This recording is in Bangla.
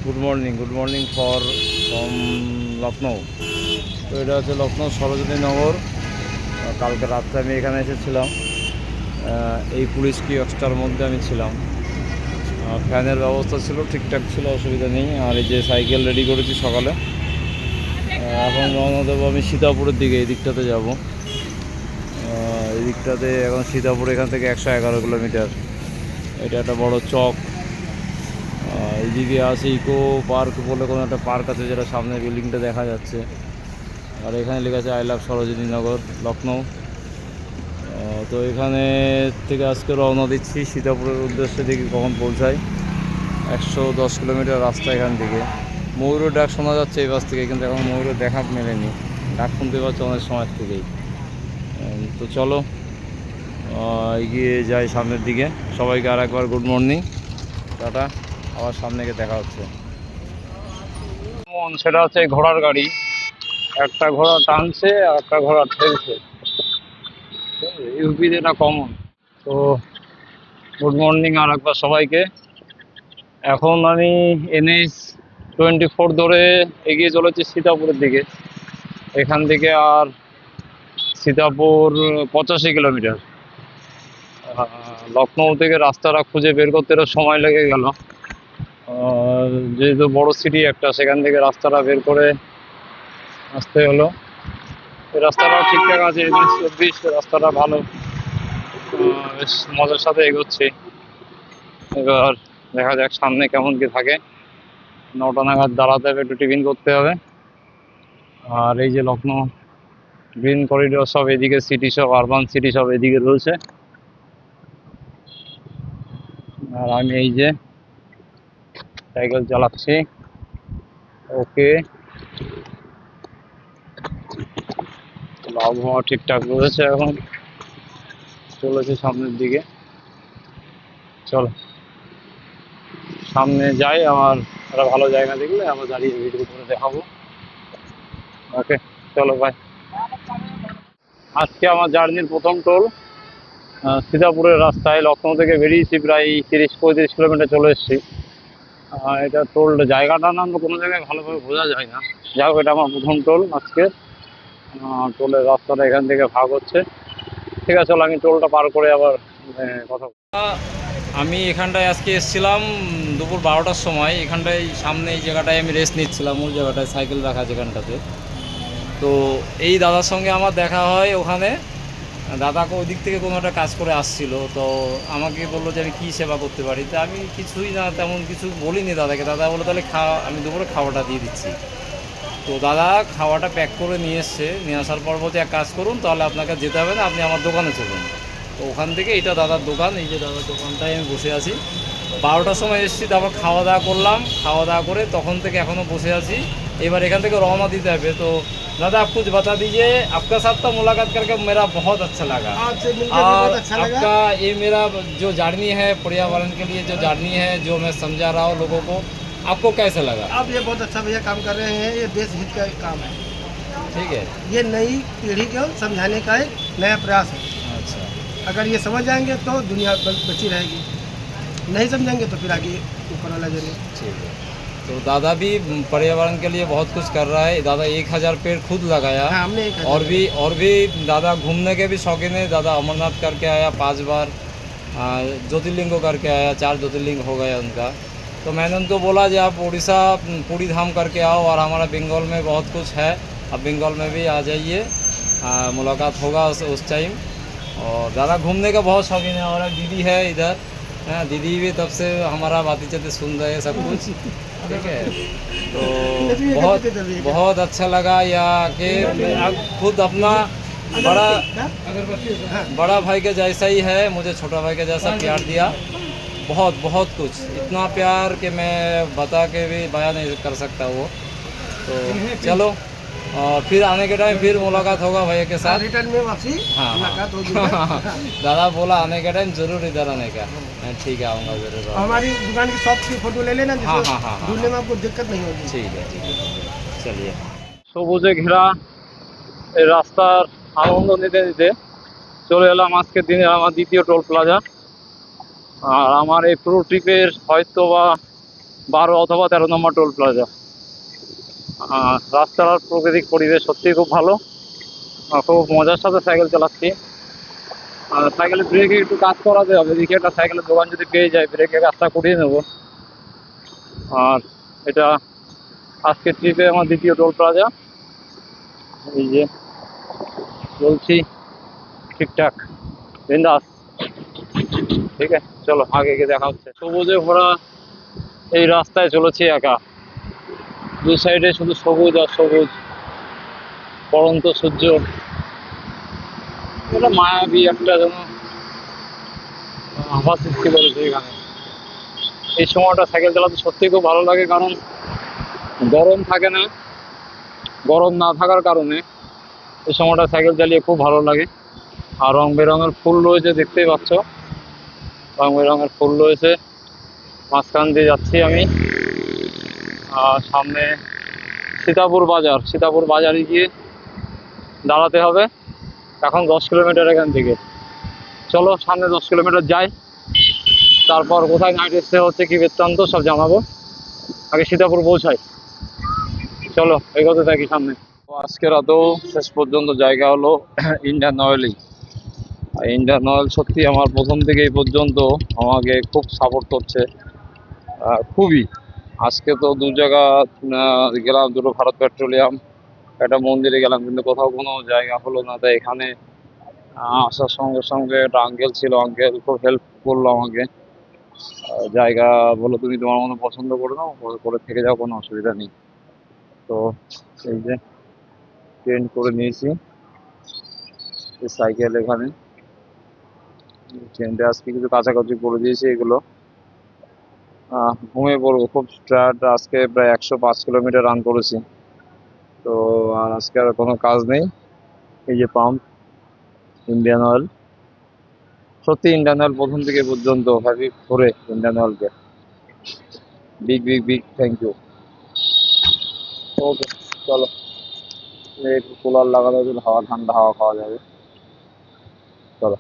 Good morning from Lucknow. তো এটা হচ্ছে লখনৌ সরোজিনী নগর। কালকে রাত্রে আমি এখানে এসেছিলাম, এই পুলিশ কিয়স্কটার মধ্যে আমি ছিলাম। ফ্যানের ব্যবস্থা ছিল, ঠিকঠাক ছিল, অসুবিধা নেই। আর এই যে সাইকেল রেডি করেছি সকালে। এখন রওনা দেবো আমি সীতাপুরের দিকে, এই দিকটাতে যাব। এই দিকটাতে এখন সীতাপুর এখান থেকে 111 কিলোমিটার। এটা একটা বড় চক। এইদিকে আছে ইকো পার্ক বলে কোনো একটা পার্ক আছে, যেটা সামনে বিল্ডিংটা দেখা যাচ্ছে। আর এখানে লেখা আছে আই লাভ সরোজিনী নগর লখনৌ। তো এখানে থেকে আজকে রওনা দিচ্ছি সীতাপুরের উদ্দেশ্যে, দেখি কখন পৌঁছায়। 110 কিলোমিটার রাস্তা এখান থেকে। ময়ূরের ডাক শোনা যাচ্ছে এই বাস থেকে, কিন্তু এখন ময়ূরের দেখা মেলেনি। ডাক শুনতে পাচ্ছি অনেক সময় থেকেই। তো চলো এগিয়ে যাই সামনের দিকে। সবাইকে আর একবার গুড মর্নিং, টাটা। আবার সামনে গিয়ে দেখা হচ্ছে। সেটা হচ্ছে ঘোড়ার গাড়ি, একটা ঘোড়া টানছে আর একটা ঘোড়া ঠেলছে। ইউপিতে এটা কমন। তো গুড মর্নিং আর একবার সবাইকে। এখন আমি NH-24 ধরে এগিয়ে চলেছি সীতাপুরের দিকে। এখান থেকে আর সীতাপুর 85 কিলোমিটার। লখনৌ থেকে রাস্তাটা খুঁজে বের করতে সময় লেগে গেল। যেহেতু বড় সিটি একটা, সেখান থেকে রাস্তাটা বের করে আসতে হলো। এই রাস্তাটাও ঠিকঠাক আছে, NH-24 রাস্তাটা ভালো। বেশ মজার সাথে এগোচ্ছি। এবার দেখা যাক সামনে কেমন কি থাকে। 9টা নাগাদ দাঁড়াতে হবে, একটু টিফিন করতে হবে। আর এই যে লখনৌ গ্রিন করিডোর সব এদিকে, সিটি সব আরবান সিটি সব এদিকে রয়েছে। আর আমি এই যে সাইকেল চালাচ্ছি। ওকে, আবহাওয়া ঠিকঠাক রয়েছে, এখন চলেছে সামনের দিকে। চলো সামনে যাই, আমার একটা ভালো জায়গা দেখলে আমরা দাঁড়িয়ে ভিডিও করে দেখাবো। ওকে চলো বাই। আজকে আমার জার্নির প্রথম টোল সীতাপুরের রাস্তায়। লখনৌ থেকে বেরিয়েছি, প্রায় 30-35 কিলোমিটার চলে এসেছি। এটা টোল জায়গাটা না কোনো জায়গায় ভালোভাবে বোঝা যায় না। যাই হোক, এটা আমার প্রথম টোল আজকে। টোলের রাস্তাটা এখান থেকে ভাগ হচ্ছে। ঠিক আছে, চলো আমি টোলটা পার করে আবার কথা। আমি এখানটায় আজকে এসেছিলাম দুপুর 12টার সময়। এখানটায় সামনে এই জায়গাটায় আমি রেস্ট নিচ্ছিলাম, ওই জায়গাটায় সাইকেল রাখা যেখানটাতে। তো এই দাদার সঙ্গে আমার দেখা হয় ওখানে। দাদাকে ওই দিক থেকে কোনো একটা কাজ করে আসছিল, তো আমাকে বললো যে আমি কী সেবা করতে পারি। তা আমি কিছুই না, তেমন কিছু বলিনি দাদাকে। দাদা বললো তাহলে আমি দুপুরে খাওয়াটা দিয়ে দিচ্ছি। তো দাদা খাওয়াটা প্যাক করে নিয়ে এসছে। নিয়ে আসার পর বলছে এক কাজ করুন, তাহলে আপনাকে যেতে হবে না, আপনি আমার দোকানে চলুন। তো ওখান থেকে এটা দাদার দোকান, এই যে দাদার দোকানটায় আমি বসে আছি। 12টার সময় এসেছি, তারপর খাওয়া দাওয়া করলাম। খাওয়া দাওয়া করে তখন থেকে এখনও বসে আছি। এবার এখান থেকে রওনা দিতে হবে। तो दादा आप कुछ बता दीजिए। आपका साथ तो मुलाकात करके मेरा बहुत अच्छा लगा। और आपका ये मेरा जो जर्नी है पर्यावरण के लिए, जो जर्नी है, जो मैं समझा रहा हूँ लोगों को, आपको कैसा लगा? आप ये बहुत अच्छा भैया काम कर रहे हैं। ये देश हित का एक काम है। ठीक है, ये नई पीढ़ी को समझाने का एक नया प्रयास है। अच्छा। अगर ये समझ जाएंगे तो दुनिया बची रहेगी, नहीं समझेंगे तो फिर आगे ऊपर वाला जरिए। ठीक है, तो दादा भी पर्यावरण के लिए बहुत कुछ कर रहा है। दादा 1000 पेड़ खुद लगाया। हाँ, हमने और भी दादा घूमने के भी शौकीन है। दादा अमरनाथ करके आया 5 बार, ज्योतिर्लिंग को करके आया, 4 ज्योतिर्लिंग हो गया उनका। तो मैंने उनको बोला कि आप उड़ीसा पूरी धाम करके आओ, और हमारा बंगाल में बहुत कुछ है, अब बंगाल में भी आ जाइए, मुलाकात होगा उस टाइम। और दादा घूमने का बहुत शौकीन है। और एक दीदी है इधर, दीदी भी तब से हमारा बातें चलते सुन रहे हैं सब कुछ। ठीक है, तो बहुत अच्छा लगा यहाँ के। आप खुद अपना बड़ा भाई के जैसा ही है, मुझे छोटा भाई के जैसा प्यार दिया। बहुत कुछ, इतना प्यार कि मैं बता के भी बयान नहीं कर सकता वो। तो चलो, और फिर आने के टाइम फिर मुलाकात होगा भैया के साथ। रिटर्न में वापसी हाँ मुलाकात होगी। दादा बोला आने के टाइम जरूर इधर आने का। ठीक है, आऊँगा जरूर। हमारी दुकान की शॉप की फोटो ले लेना, हाँ, जिससे हाँ, हाँ, हाँ। ढूंढने में आपको दिक्कत नहीं होगी। ঠিক আছে, চলিয়ে। সবুজে ঘেরা এই রাস্তার আনন্দ নিতে নিতে চলে এলাম আজকে দিনে আমার দ্বিতীয় টোল প্লাজা। আর আমার এই পুরো ট্রিপের হয়তো বা 12 অথবা 13 নম্বর টোল প্লাজা। রাস্তার প্রাকৃতিক পরিবেশ সত্যিই খুব ভালো। খুব মজার সাথে সাইকেল চালাচ্ছি। সাইকেলের ব্রেকে একটু কাজ করাতে হবে, দেখি একটা সাইকেলের দোকান যদি পেয়ে যায় ব্রেকে কাজটা করিয়ে নেবো। আর এটা আজকের ট্রিপে আমার দ্বিতীয় টোল প্লাজা। এই যে চলছি ঠিকঠাক, বিন্দাস। ঠিক আছে, চলো আগে গিয়ে দেখা হচ্ছে। সবুজে ভরা এই রাস্তায় চলেছি একা, দু সাইডে শুধু সবুজ আর সবুজ, পড়ন্ত সূর্য। এটা মায়াবী একটা যেন আভা সৃষ্টি করেছে এখানে। এই সময়টা সাইকেল চালাতে সত্যি খুব ভালো লাগে, কারণ গরম থাকে না। গরম না থাকার কারণে এই সময়টা সাইকেল চালিয়ে খুব ভালো লাগে। আর রং বেরঙের ফুল রয়েছে, দেখতেই পাচ্ছ, রং বেরঙের ফুল রয়েছে। মাঝখান দিয়ে যাচ্ছি আমি। আর সামনে সীতাপুর বাজার, সীতাপুর বাজারে গিয়ে দাঁড়াতে হবে। এখন 10 কিলোমিটার এখান থেকে। চলো সামনে 10 কিলোমিটার যাই, তারপর কোথায় নাইট স্টে হচ্ছে, কি বৃত্তান্ত সব জানাবো। আগে সীতাপুর পৌঁছাই, চলো এগোতে থাকি সামনে। আজকে রাতেও শেষ পর্যন্ত জায়গা হলো ইন্ডিয়ান অয়েলই। ইন্ডিয়ান অয়েল সত্যি আমার প্রথম থেকে এই পর্যন্ত আমাকে খুব সাপোর্ট করছে, খুবই। আজকে তো দু জায়গা গেলাম, দুটো ভারত পেট্রোলিয়াম, একটা মন্দিরে গেলাম, কিন্তু কোথাও কোনো জায়গা হলো না। তাই এখানে আসার সঙ্গে সঙ্গে একটা আঙ্কেল ছিল, আঙ্কেল খুব হেল্প করলো আমাকে। জায়গা বলো তুমি তোমার মতো পছন্দ করে নাও, করে থেকে যাও, কোনো অসুবিধা নেই। তো এই যে ট্রেন করে নিয়েছি সাইকেল এখানে। ট্রেনটা আজকে কিছু কাছাকাছি করে দিয়েছি এগুলো। ঘুমিয়ে পড়বো, খুব টায়ার্ড। আজকে প্রায় 105 কিলোমিটার রান করেছি। তো আর আজকে আর কোনো কাজ নেই। এই যে পাম্প, ইন্ডিয়ান অয়েল, সত্যি ইন্ডিয়ান অয়েল প্রথম থেকে পর্যন্ত হ্যাপি করে ইন্ডিয়ান অয়েলকে big big big thank you. Okay, চলো একটু কুলার লাগানো, হাওয়া ঠান্ডা হাওয়া খাওয়া যাবে। চলো।